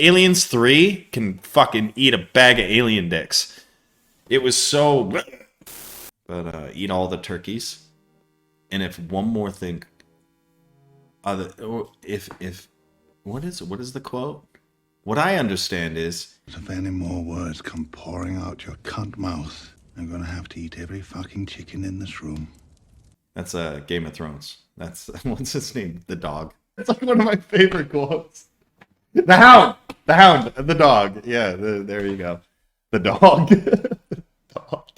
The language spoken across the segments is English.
Aliens 3 can fucking eat a bag of alien dicks. It was so... But eat all the turkeys. And if one more thing... if what is the quote? What I understand is... If any more words come pouring out your cunt mouth, I'm gonna have to eat every fucking chicken in this room. That's Game of Thrones. That's... What's his name? The dog. It's like one of my favorite quotes. The Hound! The Hound! The dog. Yeah, there you go. The dog. The dog.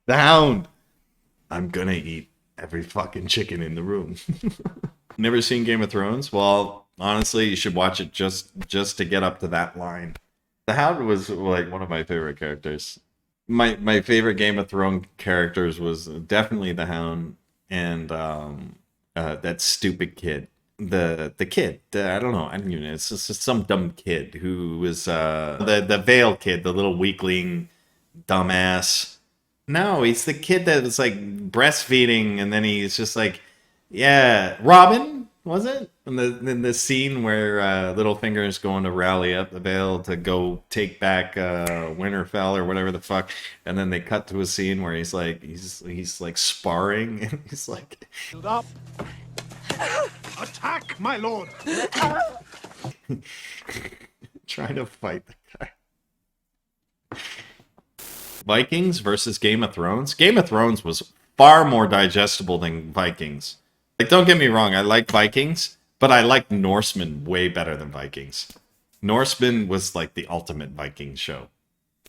The Hound! I'm gonna eat every fucking chicken in the room. Never seen Game of Thrones? Well, honestly, you should watch it just to get up to that line. The Hound was like one of my favorite characters. My favorite Game of Thrones characters was definitely the Hound and that stupid kid. The kid. I don't know. I don't even know. It's just some dumb kid who was the Vale kid, the little weakling dumbass. No, he's the kid that was like breastfeeding, and then he's just like, yeah, Robin, was it? In the scene where Littlefinger is going to rally up the Vale to go take back Winterfell or whatever the fuck, and then they cut to a scene where he's like sparring, and he's like, Up. Attack, my lord. trying to fight the guy. Vikings versus Game of Thrones. Game of Thrones was far more digestible than Vikings. Like, don't get me wrong, I like Vikings, but I like Norsemen way better than Vikings. Norsemen was like the ultimate Viking show.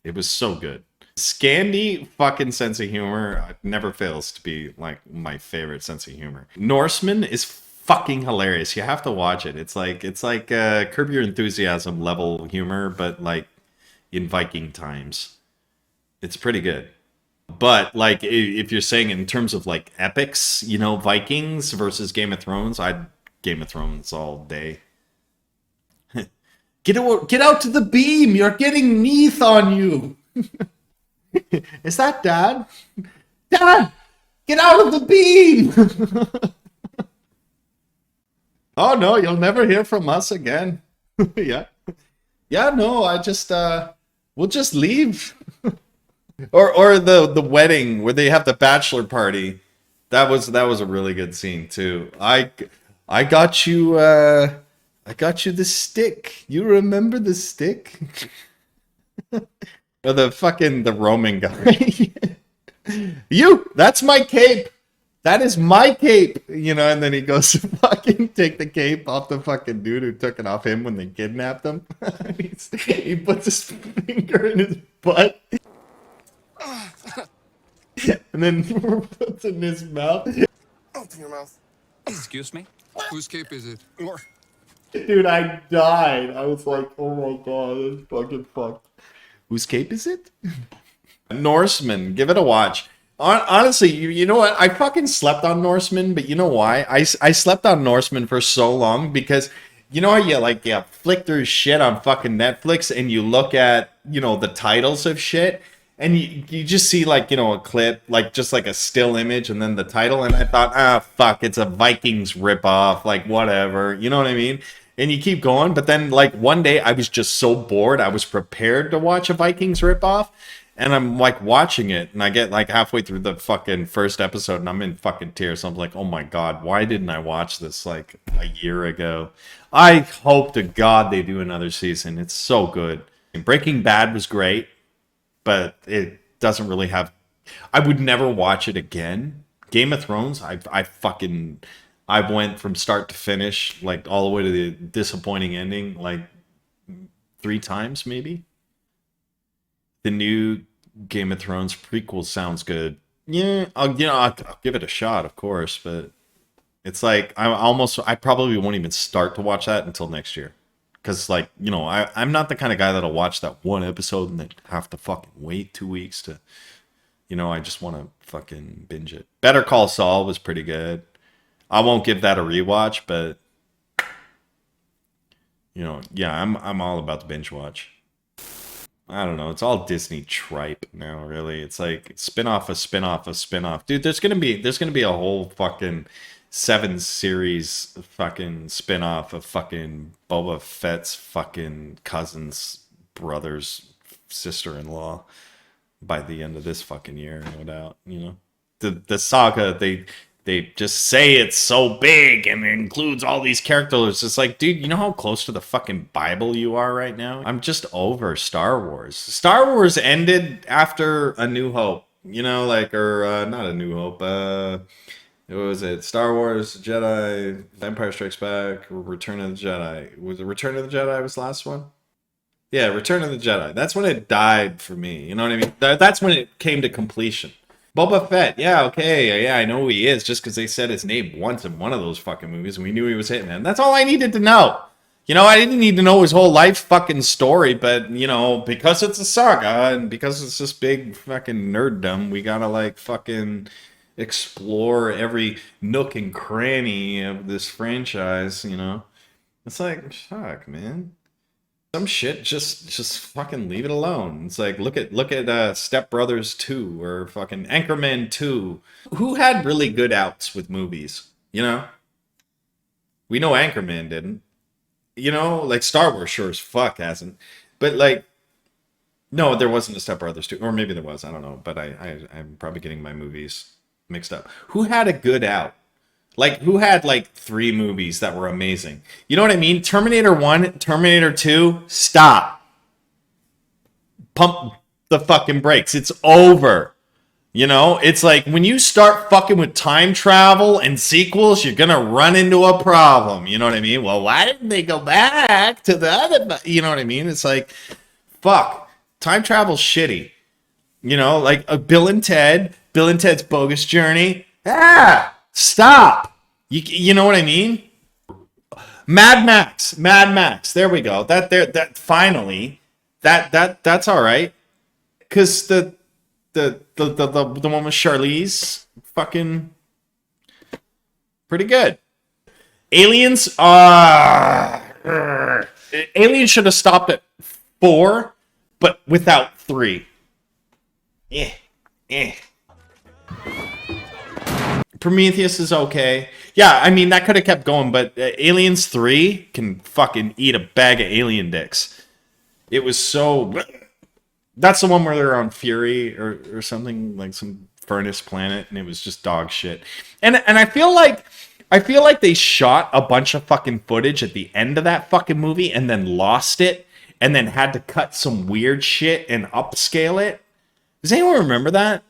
It was so good. Scandi fucking sense of humor never fails to be like my favorite sense of humor. Norseman is fucking hilarious. You have to watch it. It's like Curb Your Enthusiasm level humor, but like in Viking times. It's pretty good. But like if you're saying in terms of like epics, you know, Vikings versus Game of Thrones, I'd Game of Thrones all day. Get out to the beam. You're getting Neath on you. Is that Dad? Dad, get out of the beam. Oh no, you'll never hear from us again. Yeah. Yeah, no, I just we'll just leave. Or the wedding where they have the bachelor party. That was a really good scene too. I got you the stick. You remember the stick? Or the Roman guy. That's my cape. That is my cape. You know, and then he goes to fucking take the cape off the fucking dude who took it off him when they kidnapped him. He puts his finger in his butt. And then puts it in his mouth. Open your mouth. Excuse me? Whose cape is it? Dude, I died. I was like, oh my god, that's fucking fucked. Whose cape is it? Norseman, give it a watch. Honestly, you know what? I fucking slept on Norseman, but you know why? I slept on Norseman for so long because you know how you flick through shit on fucking Netflix and you look at, you know, the titles of shit and you just see like, you know, a clip, like just like a still image and then the title, and I thought, fuck, it's a Vikings ripoff, like whatever, you know what I mean? And you keep going, but then like one day I was just so bored, I was prepared to watch a Vikings ripoff, and I'm like watching it, and I get like halfway through the fucking first episode, and I'm in fucking tears. I'm like, oh my god, why didn't I watch this like a year ago? I hope to God they do another season. It's so good. Breaking Bad was great, but it doesn't really have... I would never watch it again. Game of Thrones, I went from start to finish, like all the way to the disappointing ending, like 3 times maybe. The new Game of Thrones prequel sounds good. Yeah, I'll give it a shot, of course, but it's like I probably won't even start to watch that until next year. Because, like, you know, I'm not the kind of guy that'll watch that one episode and then have to fucking wait 2 weeks to, you know, I just want to fucking binge it. Better Call Saul was pretty good. I won't give that a rewatch, but, you know, yeah, I'm all about the binge watch. I don't know. It's all Disney tripe now, really. It's like spin-off of spin-off of spin-off. Dude, there's gonna be a whole fucking 7 series fucking spin-off of fucking Boba Fett's fucking cousin's brother's sister-in-law by the end of this fucking year, no doubt. You know, the saga, they just say it's so big and it includes all these characters. It's like, dude, you know how close to the fucking Bible you are right now? I'm just over Star Wars. Star Wars ended after A New Hope, you know, like, or not A New Hope, what was it? Star Wars, Jedi, Empire Strikes Back, Return of the Jedi. Was it Return of the Jedi was the last one? Yeah, Return of the Jedi. That's when it died for me. You know what I mean? That's when it came to completion. Boba Fett, yeah, okay, yeah, I know who he is just because they said his name once in one of those fucking movies and we knew he was Hitman. That's all I needed to know. You know, I didn't need to know his whole life fucking story, but, you know, because it's a saga and because it's this big fucking nerddom, we gotta, like, fucking explore every nook and cranny of this franchise, you know? It's like, fuck, man. Some shit, just fucking leave it alone. It's like look at Step Brothers 2 or fucking Anchorman 2. Who had really good outs with movies? You know, we know Anchorman didn't. You know, like Star Wars sure as fuck hasn't. But like, no, there wasn't a Step Brothers 2, or maybe there was. I don't know. But I'm probably getting my movies mixed up. Who had a good out? Like, who had, like, 3 movies that were amazing? You know what I mean? Terminator 1, Terminator 2, stop. Pump the fucking brakes. It's over. You know? It's like, when you start fucking with time travel and sequels, you're gonna run into a problem. You know what I mean? Well, why didn't they go back to the other... You know what I mean? It's like, fuck. Time travel's shitty. You know? Like, Bill and Ted's Bogus Journey. Stop. You know what I mean? Mad Max. There we go. That finally. That's all right. Cause the one with Charlize, fucking pretty good. Aliens. Aliens should have stopped at 4, but without 3. Prometheus is okay. Yeah, I mean, that could have kept going, but Aliens 3 can fucking eat a bag of alien dicks. It was so... That's the one where they're on Fury or something, like some furnace planet, and it was just dog shit. And I feel like they shot a bunch of fucking footage at the end of that fucking movie and then lost it and then had to cut some weird shit and upscale it. Does anyone remember that?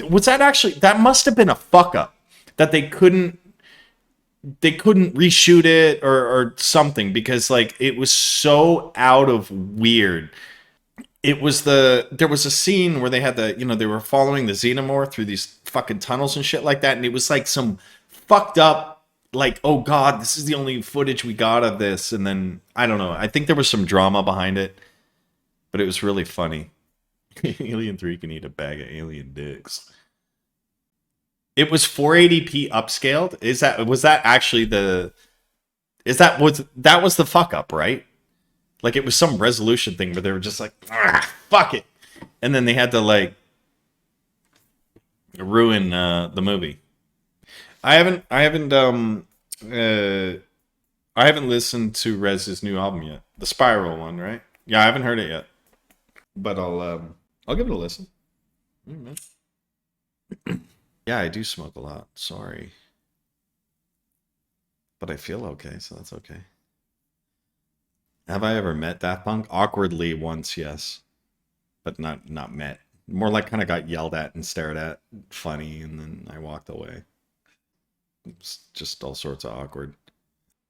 Was that actually... That must have been a fuck up. That they couldn't reshoot it or something because like it was so out of weird. There was a scene where they had they were following the Xenomorph through these fucking tunnels and shit like that, and it was like some fucked up like, oh god, this is the only footage we got of this, and then I don't know. I think there was some drama behind it, but it was really funny. Alien 3 can eat a bag of alien dicks. It was 480p upscaled. Was that the fuck up, right? Like it was some resolution thing where they were just like, fuck it. And then they had to like ruin the movie. I haven't listened to Rezz's new album yet. The Spiral one, right? Yeah, I haven't heard it yet. But I'll give it a listen. Yeah, I do smoke a lot. Sorry. But I feel okay, so that's okay. Have I ever met Daft Punk? Awkwardly once, yes. But not met. More like kind of got yelled at and stared at. Funny, and then I walked away. It's just all sorts of awkward.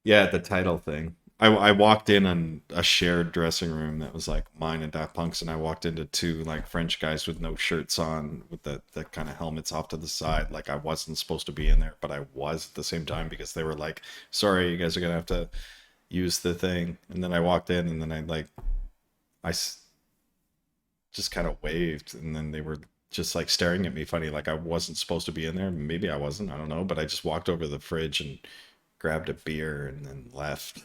Yeah, the title thing. I walked in on a shared dressing room that was like mine and Daft Punk's, and I walked into 2 like French guys with no shirts on with the kind of helmets off to the side. Like I wasn't supposed to be in there, but I was at the same time because they were like, sorry, you guys are gonna have to use the thing. And then I walked in and then I just kind of waved, and then they were just like staring at me funny, like I wasn't supposed to be in there. Maybe I wasn't, I don't know, but I just walked over to the fridge and grabbed a beer and then left.